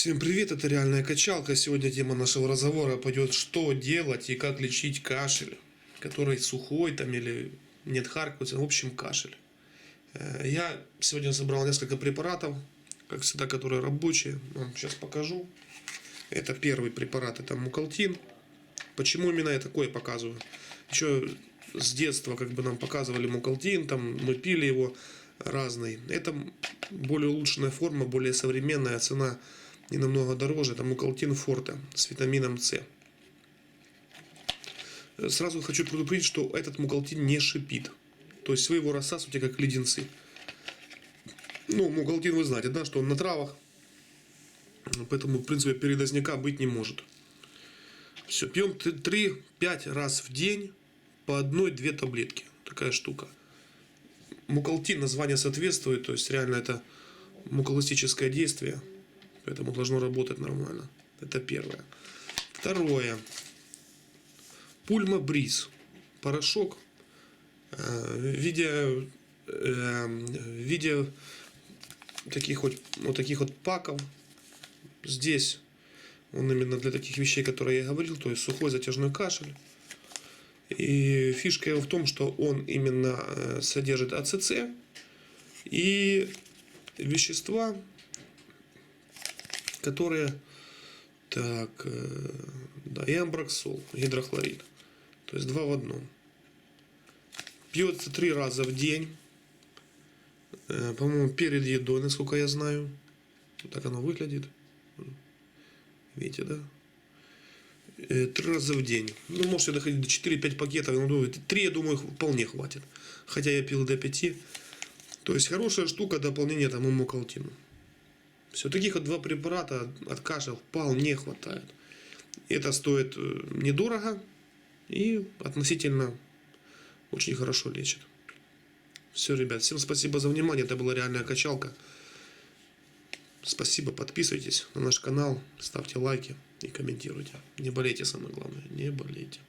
Всем привет, это реальная качалка. Сегодня тема нашего разговора пойдет, что делать и как лечить кашель, который сухой там или нет харкнется, в общем кашель. Я сегодня собрал несколько препаратов, как всегда, которые рабочие. Вам сейчас покажу. Это первый препарат, это мукалтин. Почему именно я такое показываю? Еще с детства нам показывали мукалтин, там мы пили его разный. Это более улучшенная форма, более современная, цена не намного дороже. Это мукалтин форте с витамином С. Сразу хочу предупредить, что этот мукалтин не шипит. То есть вы его рассасываете как леденцы. Ну, мукалтин вы знаете, да, что он на травах. Поэтому, в принципе, передозняка быть не может. Все, пьем 3-5 раз в день по 1-2 таблетки. Такая штука. Мукалтин, название соответствует, то есть реально это муколистическое действие. Поэтому должно работать нормально. Это первое. Второе. Пульма Бриз. Порошок в виде таких вот паков. Здесь он именно для таких вещей, которые я говорил, то есть сухой затяжной кашель. И фишка его в том, что он именно содержит АЦЦ и вещества, которые, и амброксол, гидрохлорид. То есть 2 в 1. Пьется 3 раза в день. По-моему, перед едой, насколько я знаю. Так оно выглядит. Видите, да? 3 раза в день. Ну, можете доходить до 4-5 пакетов. Ну, 3, я думаю, вполне хватит. Хотя я пил до 5. То есть хорошая штука дополнение тому мукалтину. Все, таких вот 2 препарата от кашля вполне хватает. Это стоит недорого и относительно очень хорошо лечит. Все, ребят, всем спасибо за внимание. Это была реальная качалка. Спасибо, подписывайтесь на наш канал, ставьте лайки и комментируйте. Не болейте, самое главное, не болейте.